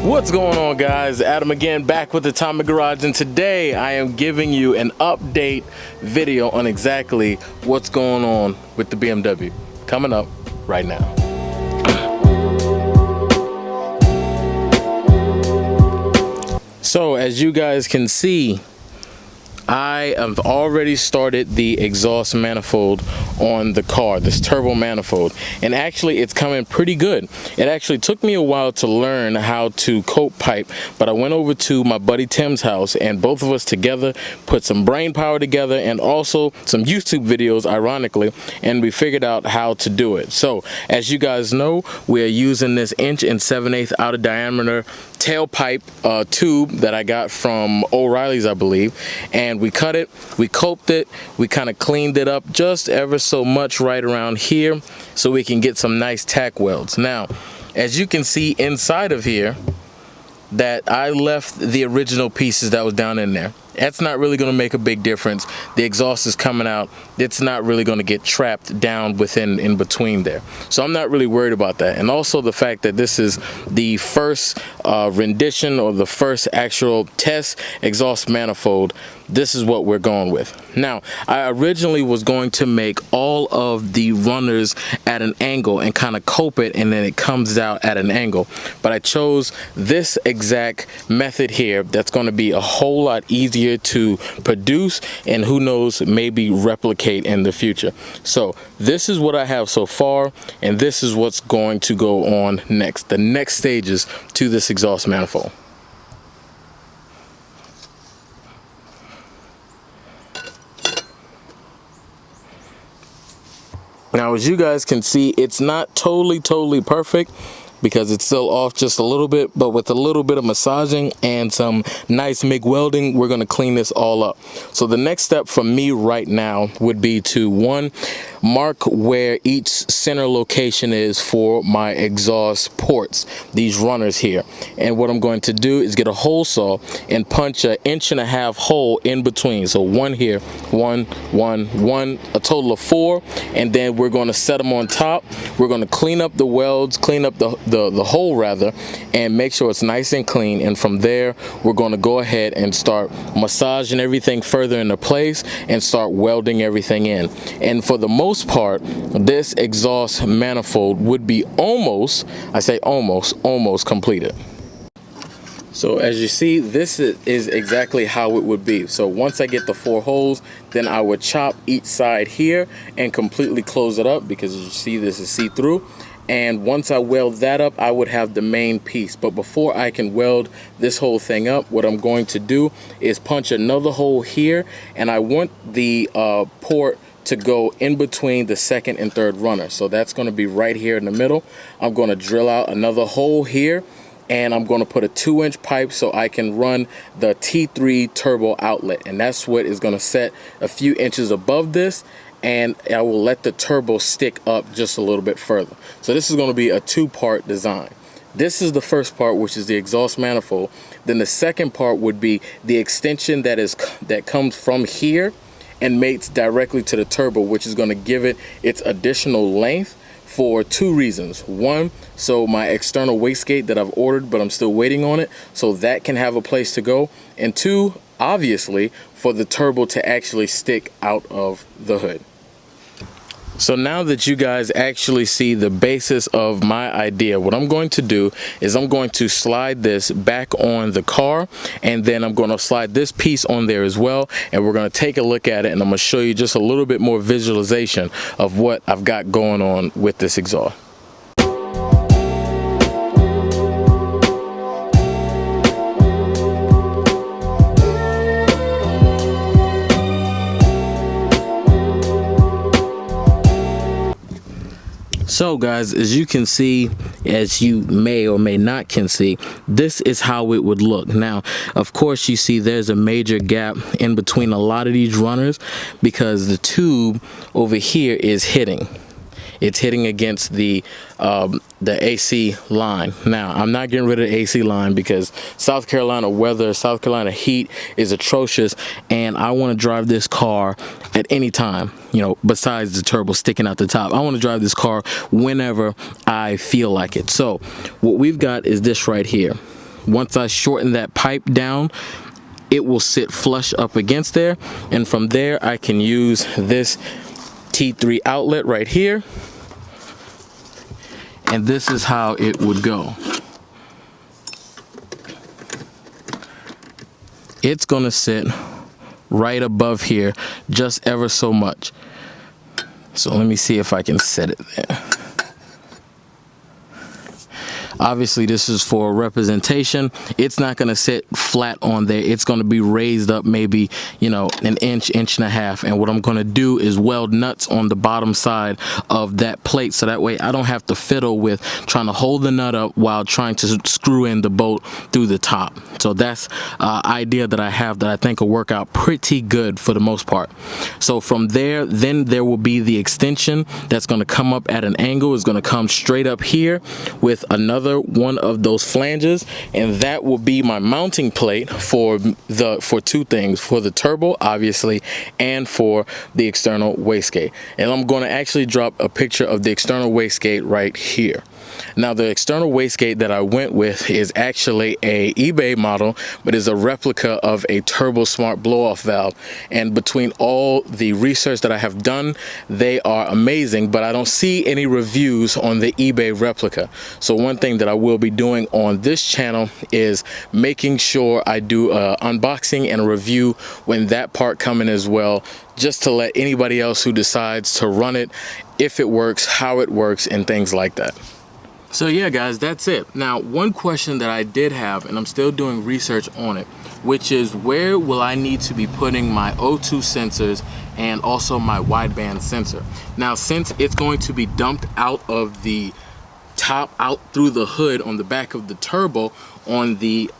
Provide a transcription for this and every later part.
What's going on, guys? Adam again, back with the Atomic Garage, and today I am giving you an update video on exactly what's going on with the BMW. Coming up right now. So as you guys can see, I have already started the exhaust manifold on the car, this turbo manifold, and actually it's coming pretty good. It actually took me a while to learn how to coat pipe, but I went over to my buddy Tim's house and both of us together put some brain power together and also some YouTube videos, ironically, and we figured out how to do it. So as you guys know, we are using this 1 7/8" outer diameter tailpipe tube that I got from O'Reilly's, I believe, and we cut it, we coped it, we kind of cleaned it up just ever so much right around here so we can get some nice tack welds. Now, as you can see inside of here, that I left the original pieces that was down in there. That's not really going to make a big difference. The exhaust is coming out. It's not really going to get trapped down in between there. So I'm not really worried about that. And also the fact that this is the first rendition or the first actual test exhaust manifold, this is what we're going with. Now, I originally was going to make all of the runners at an angle and kind of cope it, and then it comes out at an angle. But I chose this exact method here that's going to be a whole lot easier to produce and, who knows, maybe replicate in the future. So this is what I have so far, and this is what's going to go on next, the next stages to this exhaust manifold. Now, as you guys can see, it's not totally perfect because it's still off just a little bit, but with a little bit of massaging and some nice MIG welding, we're going to clean this all up. So the next step for me right now would be to, one, mark where each center location is for my exhaust ports, these runners here. And what I'm going to do is get a hole saw and punch an 1.5 inch hole in between. So one here, one, a total of 4, and then we're going to set them on top. We're going to clean up the welds, clean up the hole rather, and make sure it's nice and clean. And from there, we're going to go ahead and start massaging everything further into place and start welding everything in. And for the most part, this exhaust manifold would be almost, I say almost completed. So as you see, this is exactly how it would be. So once I get the 4 holes, then I would chop each side here and completely close it up, because as you see, this is see-through. And once I weld that up, I would have the main piece. But before I can weld this whole thing up, what I'm going to do is punch another hole here, and I want the port to go in between the second and third runner. So that's going to be right here in the middle. I'm going to drill out another hole here, and I'm going to put a 2-inch pipe so I can run the T3 turbo outlet, and that's what is going to set a few inches above this, and I will let the turbo stick up just a little bit further. So this is going to be a 2-part design. This is the first part, which is the exhaust manifold. Then the second part would be the extension that comes from here and mates directly to the turbo, which is going to give it its additional length for 2 reasons. One, so my external wastegate that I've ordered but I'm still waiting on it, so that can have a place to go. And 2, obviously, for the turbo to actually stick out of the hood. So now that you guys actually see the basis of my idea, what I'm going to do is I'm going to slide this back on the car, and then I'm going to slide this piece on there as well, and we're going to take a look at it, and I'm going to show you just a little bit more visualization of what I've got going on with this exhaust. So guys, as you can see, as you may or may not can see, this is how it would look. Now, of course, you see there's a major gap in between a lot of these runners because the tube over here is hitting. It's hitting against the AC line. Now, I'm not getting rid of the AC line because South Carolina weather, South Carolina heat is atrocious, and I want to drive this car at any time, you know, besides the turbo sticking out the top. I want to drive this car whenever I feel like it. So what we've got is this right here. Once I shorten that pipe down, it will sit flush up against there, and from there I can use this T3 outlet right here, and this is how it would go. It's gonna sit right above here, just ever so much. So let me see if I can set it there. Obviously this is for representation. It's not gonna sit flat on there. It's gonna be raised up maybe, you know, an inch, inch and a half. And what I'm gonna do is weld nuts on the bottom side of that plate, so that way I don't have to fiddle with trying to hold the nut up while trying to screw in the bolt through the top. So that's an idea that I have that I think will work out pretty good for the most part. So from there, then there will be the extension that's gonna come up at an angle. It's gonna come straight up here with another one of those flanges, and that will be my mounting plate for two things, for the turbo obviously, and for the external wastegate. And I'm going to actually drop a picture of the external wastegate right here. Now the external wastegate that I went with is actually a eBay model, but is a replica of a Turbo Smart blow-off valve. And between all the research that I have done, they are amazing, but I don't see any reviews on the eBay replica. So one thing that I will be doing on this channel is making sure I do an unboxing and a review when that part coming as well, just to let anybody else who decides to run it, if it works, how it works, and things like that. So yeah guys, that's it. Now one question that I did have, and I'm still doing research on it, which is where will I need to be putting my O2 sensors and also my wideband sensor. Now since it's going to be dumped out of the top, out through the hood on the back of the turbo on the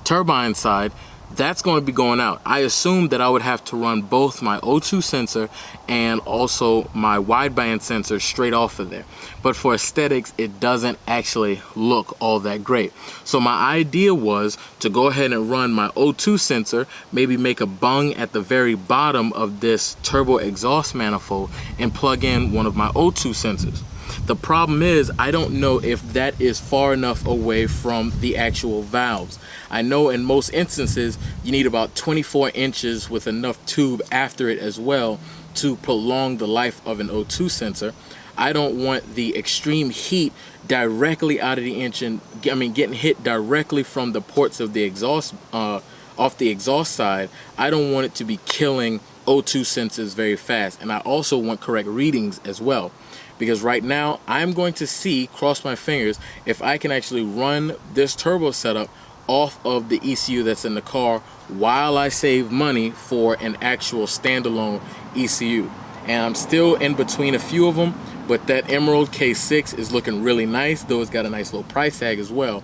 turbine side, that's going to be going out. I assumed that I would have to run both my O2 sensor and also my wideband sensor straight off of there. But for aesthetics, it doesn't actually look all that great. So my idea was to go ahead and run my O2 sensor, maybe make a bung at the very bottom of this turbo exhaust manifold and plug in one of my O2 sensors. The problem is I don't know if that is far enough away from the actual valves. I know in most instances you need about 24 inches with enough tube after it as well to prolong the life of an O2 sensor. I don't want the extreme heat directly out of the engine, getting hit directly from the ports of the exhaust, off the exhaust side. I don't want it to be killing O2 sensors very fast, and I also want correct readings as well. Because right now I'm going to see, cross my fingers, if I can actually run this turbo setup off of the ECU that's in the car while I save money for an actual standalone ECU. And I'm still in between a few of them, but that Emerald K6 is looking really nice, though it's got a nice little price tag as well.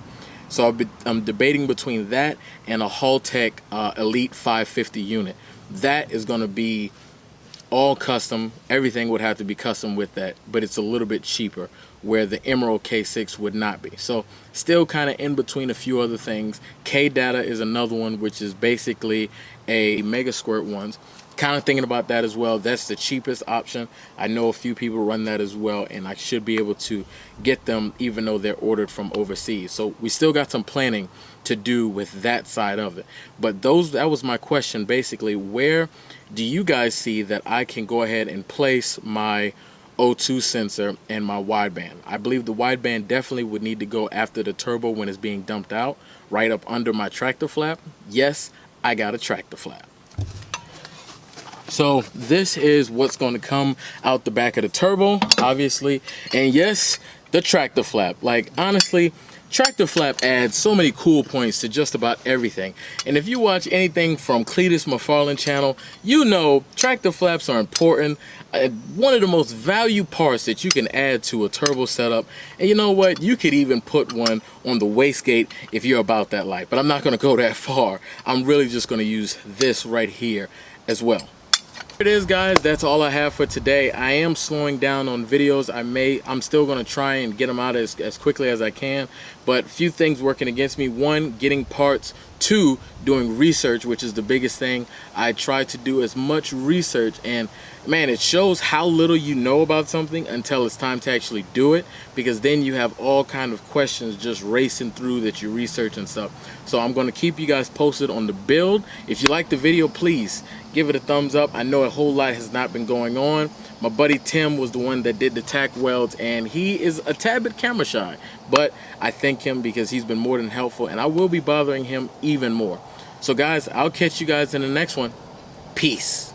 So I'm debating between that and a Haltech Elite 550 unit. That is going to be all custom. Everything would have to be custom with that, but it's a little bit cheaper, where the Emerald K6 would not be. So still kind of in between a few other things. K-Data is another one, which is basically a Mega Squirt ones. Kind of thinking about that as well. That's the cheapest option. I know a few people run that as well, and I should be able to get them even though they're ordered from overseas. So we still got some planning to do with that side of it. But that was my question basically. Where do you guys see that I can go ahead and place my O2 sensor and my wideband? I believe the wideband definitely would need to go after the turbo when it's being dumped out, right up under my tractor flap. Yes, I got a tractor flap. So this is what's going to come out the back of the turbo, obviously. And yes, the tractor flap. Like, honestly, tractor flap adds so many cool points to just about everything. And if you watch anything from Cletus McFarlane channel, you know tractor flaps are important. One of the most valued parts that you can add to a turbo setup. And you know what? You could even put one on the wastegate if you're about that life. But I'm not going to go that far. I'm really just going to use this right here as well. It is, guys. That's all I have for today. I am slowing down on videos. I'm still going to try and get them out as quickly as I can, but a few things working against me. One, getting parts Two, doing research, which is the biggest thing. I try to do as much research, and man, it shows how little you know about something until it's time to actually do it, because then you have all kind of questions just racing through that you research and stuff. So I'm going to keep you guys posted on the build. If you like the video, please give it a thumbs up. I know a whole lot has not been going on. My buddy Tim was the one that did the tack welds, and he is a tad bit camera shy, but I thank him because he's been more than helpful, and I will be bothering him even more. So guys, I'll catch you guys in the next one. Peace.